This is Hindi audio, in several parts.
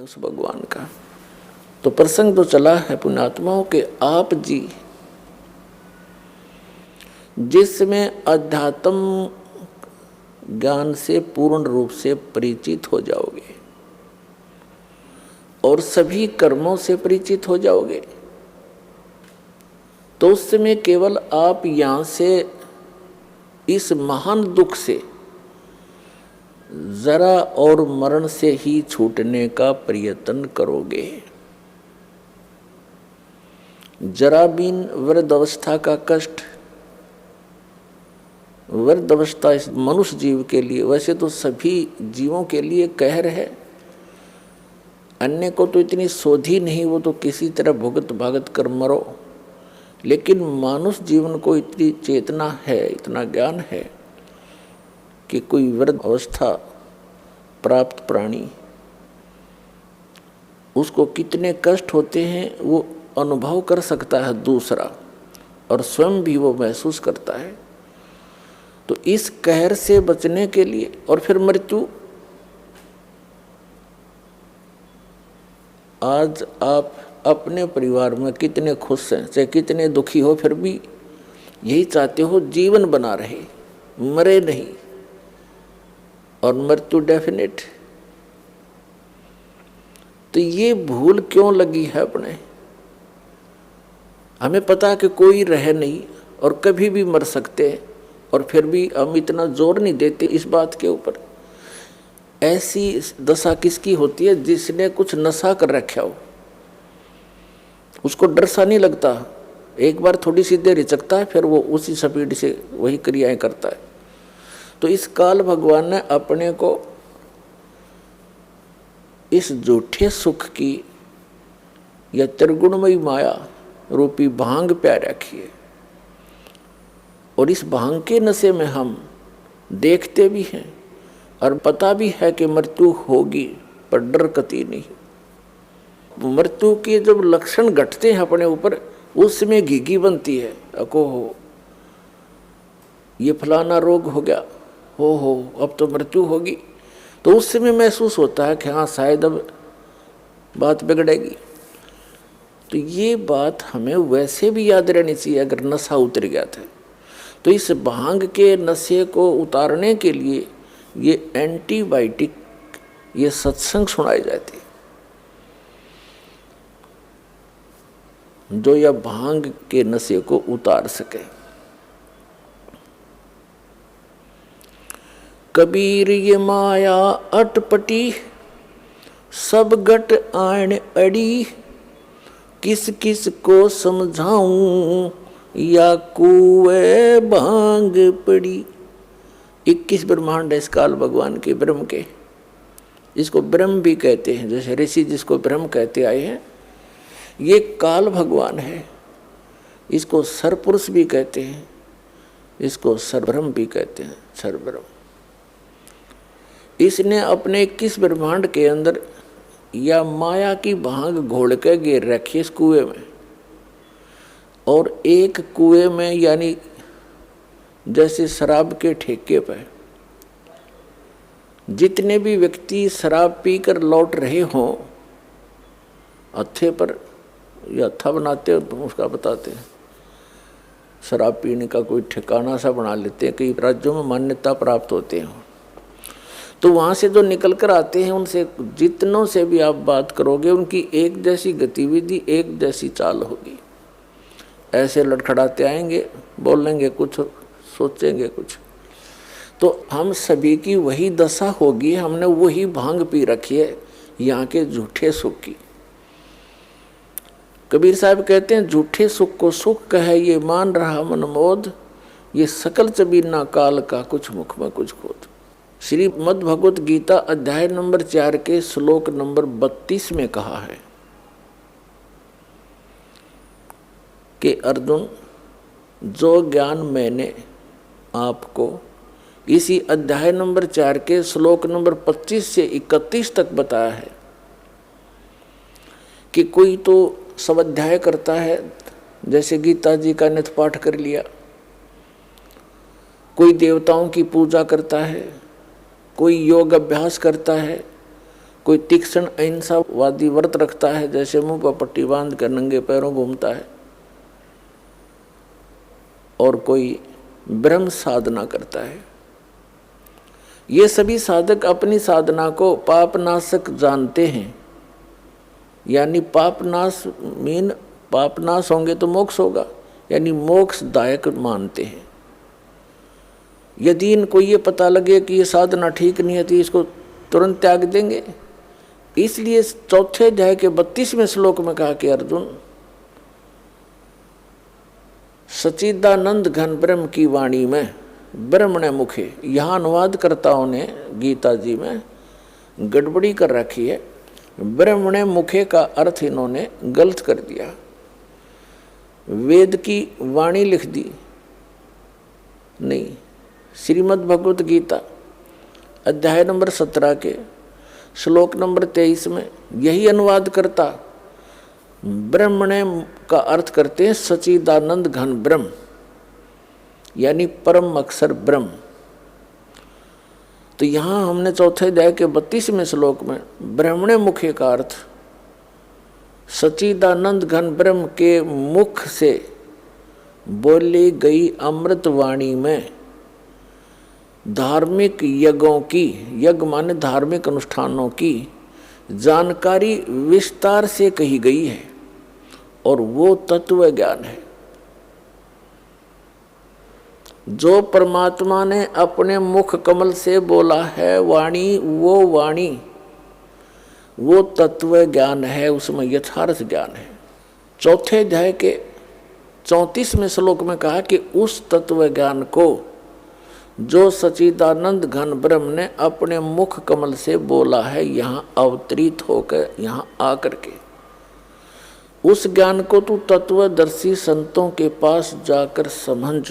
उस भगवान का। तो प्रसंग तो चला है पुण्यात्माओं के, आप जी जिसमें अध्यात्म ज्ञान से पूर्ण रूप से परिचित हो जाओगे और सभी कर्मों से परिचित हो जाओगे, तो उस समय केवल आप यहां से इस महान दुख से जरा और मरण से ही छूटने का प्रयत्न करोगे। जरा बिन वृद्ध अवस्था का कष्ट, वृद्ध अवस्था इस मनुष्य जीव के लिए, वैसे तो सभी जीवों के लिए कहर है, अन्य को तो इतनी सोधी नहीं, वो तो किसी तरह भुगत भागत कर मरो, लेकिन मानुष जीवन को इतनी चेतना है, इतना ज्ञान है कि कोई वृद्ध अवस्था प्राप्त प्राणी, उसको कितने कष्ट होते हैं वो अनुभव कर सकता है दूसरा, और स्वयं भी वो महसूस करता है। तो इस कहर से बचने के लिए, और फिर मृत्यु, आज आप अपने परिवार में कितने खुश हैं, चाहे कितने दुखी हो, फिर भी यही चाहते हो जीवन बना रहे, मरे नहीं, और मृत्यु डेफिनेट। तो ये भूल क्यों लगी है अपने? हमें पता है कि कोई रह नहीं और कभी भी मर सकते हैं, और फिर भी हम इतना जोर नहीं देते इस बात के ऊपर। ऐसी दशा किसकी होती है? जिसने कुछ नशा कर रखा हो, उसको डर सा नहीं लगता, एक बार थोड़ी सी देर हिचकता है, फिर वो उसी स्पीड से वही क्रियाएं करता है। तो इस काल भगवान ने अपने को इस झूठे सुख की या त्रिगुणमयी माया रूपी भांग प्या रखी है, और इस भांग के नशे में हम देखते भी हैं और पता भी है कि मृत्यु होगी, पर डर कती नहीं। मृत्यु के जब लक्षण घटते हैं अपने ऊपर, उसमें घिघी बनती है, अको हो ये फलाना रोग हो गया, हो अब तो मृत्यु होगी, तो उस समय महसूस होता है कि हाँ शायद अब बात बिगड़ेगी। तो ये बात हमें वैसे भी याद रहनी चाहिए अगर नशा उतर गया था। तो इस भांग के नशे को उतारने के लिए ये एंटीबायोटिक, ये सत्संग सुनाए जाते, जो यह भांग के नशे को उतार सके। कबीर ये माया अटपटी, सब गट आण अड़ी, किस किस को समझाऊं या कुए भांग पड़ी। 21 ब्रह्मांड है इस काल भगवान के, ब्रह्म के, इसको ब्रह्म भी कहते हैं, जैसे ऋषि जिसको ब्रह्म कहते आए हैं, ये काल भगवान है। इसको सरपुरुष भी कहते हैं, इसको सरब्रह्म भी कहते हैं, सरब्रह्म। इसने अपने 21 ब्रह्मांड के अंदर या माया की भांग घोल के गिर रखी इस कुएं में, और एक कुएं में, यानी जैसे शराब के ठेके पर जितने भी व्यक्ति शराब पीकर लौट रहे हों, हत्थे पर या हत्था बनाते हो तो उसका बताते हैं, शराब पीने का कोई ठिकाना सा बना लेते हैं, कई राज्यों में मान्यता प्राप्त होते हैं। तो वहाँ से जो निकल कर आते हैं, उनसे जितनों से भी आप बात करोगे, उनकी एक जैसी गतिविधि, एक जैसी चाल होगी। ऐसे लड़खड़ाते आएंगे, बोलेंगे कुछ, सोचेंगे कुछ। तो हम सभी की वही दशा होगी, हमने वही भांग पी रखी है यहाँ के झूठे सुख की। कबीर साहब कहते हैं, झूठे सुख को सुख कहे ये मान रहा मन मोद, ये सकल चबीना काल का कुछ मुख में कुछ खोद। श्रीमद् भगवत गीता अध्याय नंबर 4 के श्लोक नंबर 32 में कहा है कि अर्जुन, जो ज्ञान मैंने आपको इसी अध्याय नंबर 4 के श्लोक नंबर 25 से 31 तक बताया है, कि कोई तो स्वाध्याय करता है, जैसे गीता जी का नित्य पाठ कर लिया, कोई देवताओं की पूजा करता है, कोई योग अभ्यास करता है, कोई तीक्ष्ण अहिंसावादी व्रत रखता है, जैसे मुंह पर पट्टी बांध कर नंगे पैरों घूमता है, और कोई ब्रह्म साधना करता है। ये सभी साधक अपनी साधना को पापनाशक जानते हैं, यानी पापनाश पापनाश होंगे तो मोक्ष होगा, यानी मोक्षदायक मानते हैं। यदि इनको ये पता लगे कि ये साधना ठीक नहीं है तो इसको तुरंत त्याग देंगे। इसलिए चौथे अध्याय के 32वें श्लोक में कहा कि अर्जुन, सच्चिदानंद घन ब्रह्म की वाणी में ब्रह्मणे मुखे, यहाँ अनुवादकर्ताओं ने गीता जी में गड़बड़ी कर रखी है। ब्रह्मणे मुखे का अर्थ इन्होंने गलत कर दिया, वेद की वाणी लिख दी। नहीं, श्रीमद् भगवत गीता अध्याय नंबर 17 के श्लोक नंबर 23 में यही अनुवाद करता ब्रह्मणे का अर्थ करते हैं सच्चिदानंद घन ब्रह्म, यानी परम अक्षर ब्रह्म। तो यहाँ हमने चौथे अध्याय के 32वें श्लोक में ब्रह्मणे मुखे का अर्थ सच्चिदानंद घन ब्रह्म के मुख से बोली गई अमृत वाणी में धार्मिक यज्ञों की, यज्ञ माने धार्मिक अनुष्ठानों की जानकारी विस्तार से कही गई है, और वो तत्व ज्ञान है जो परमात्मा ने अपने मुख कमल से बोला है। वाणी वो तत्व ज्ञान है, उसमें यथार्थ ज्ञान है। चौथे अध्याय के 34वें श्लोक में कहा कि उस तत्व ज्ञान को जो सच्चिदानंद घन ब्रह्म ने अपने मुख कमल से बोला है, यहाँ अवतरित होकर यहाँ आकर के, उस ज्ञान को तू तत्वदर्शी संतों के पास जाकर समझ।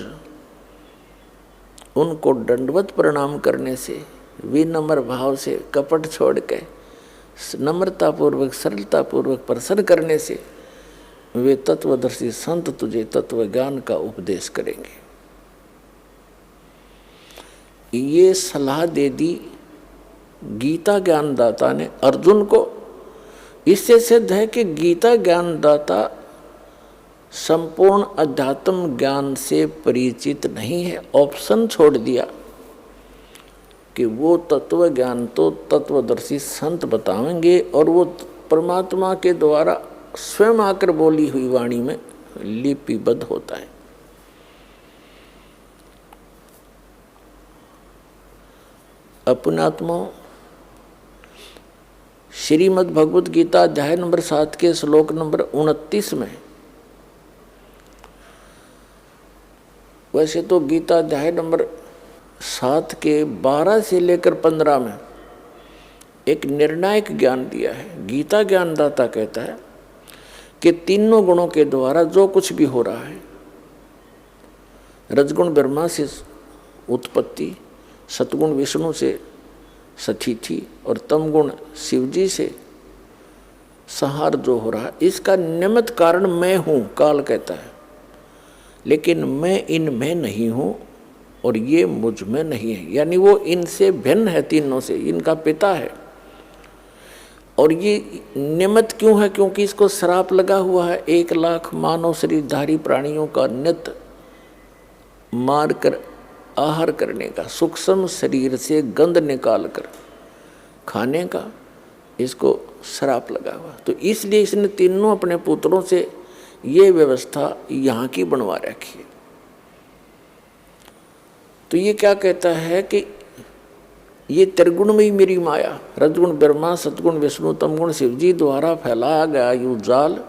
उनको दंडवत प्रणाम करने से, विनम्र भाव से, कपट छोड़ के नम्रतापूर्वक सरलतापूर्वक प्रसन्न करने से वे तत्वदर्शी संत तुझे तत्व ज्ञान का उपदेश करेंगे। ये सलाह दे दी गीता ज्ञानदाता ने अर्जुन को। इससे सिद्ध है कि गीता ज्ञानदाता संपूर्ण अध्यात्म ज्ञान से परिचित नहीं है। ऑप्शन छोड़ दिया कि वो तत्व ज्ञान तो तत्वदर्शी संत बताएंगे, और वो परमात्मा के द्वारा स्वयं आकर बोली हुई वाणी में लिपिबद्ध होता है। अपनात्मा श्रीमद् भगवत गीता अध्याय नंबर 7 के श्लोक नंबर 29 में, वैसे तो गीता अध्याय नंबर 7 के 12 से लेकर 15 में एक निर्णायक ज्ञान दिया है। गीता ज्ञानदाता कहता है कि तीनों गुणों के द्वारा जो कुछ भी हो रहा है, रजगुण ब्रह्मा से उत्पत्ति, सतगुण विष्णु से स्थिति और तमगुण शिवजी से संहार जो हो रहा है, इसका निमित्त कारण मैं हूँ, काल कहता है। लेकिन मैं इनमें नहीं हूँ और ये मुझ में नहीं है, यानी वो इनसे भिन्न है, तीनों से, इनका पिता है। और ये निमित्त क्यों है? क्योंकि इसको श्राप लगा हुआ है 1 लाख मानव शरीरधारी प्राणियों का नित्य मार कर आहार करने का, सूक्ष्म शरीर से गंध निकाल कर खाने का, इसको श्राप लगा हुआ। तो इसलिए इसने तीनों अपने पुत्रों से ये व्यवस्था यहाँ की बनवा रखी है। तो ये क्या कहता है कि ये त्रिगुणमयी मेरी माया, रजगुण ब्रह्मा, सतगुण विष्णु, तमगुण शिवजी द्वारा फैलाया गया ये जाल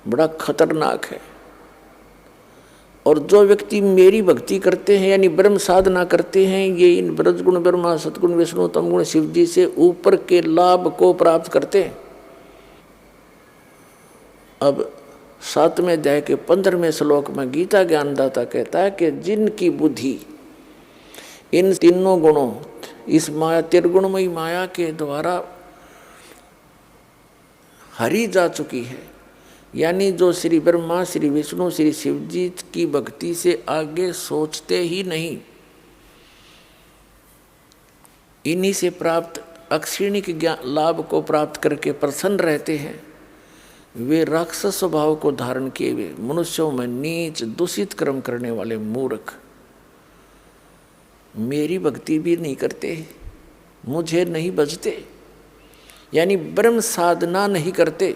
बड़ा खतरनाक है। और जो व्यक्ति मेरी भक्ति करते हैं यानी ब्रह्म साधना करते हैं, ये इन रजगुण ब्रह्मा, सतगुण विष्णु, तमगुण शिवजी से ऊपर के लाभ को प्राप्त करते हैं। अब 7वें अध्याय के 15वें श्लोक में गीता ज्ञानदाता कहता है कि जिनकी बुद्धि इन तीनों गुणों, इस माया त्रिगुणमयी माया के द्वारा हरी जा चुकी है, यानी जो श्री ब्रह्मा, श्री विष्णु, श्री शिवजी की भक्ति से आगे सोचते ही नहीं, इन्हीं से प्राप्त अक्षीणिक ज्ञान लाभ को प्राप्त करके प्रसन्न रहते हैं, वे राक्षस स्वभाव को धारण किए हुए मनुष्यों में नीच दूषित कर्म करने वाले मूर्ख मेरी भक्ति भी नहीं करते, मुझे नहीं भजते, यानी ब्रह्म साधना नहीं करते,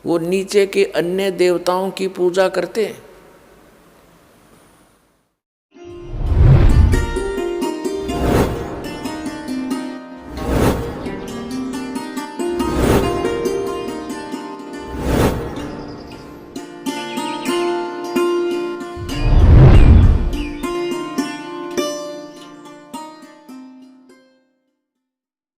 वो नीचे के अन्य देवताओं की पूजा करते हैं।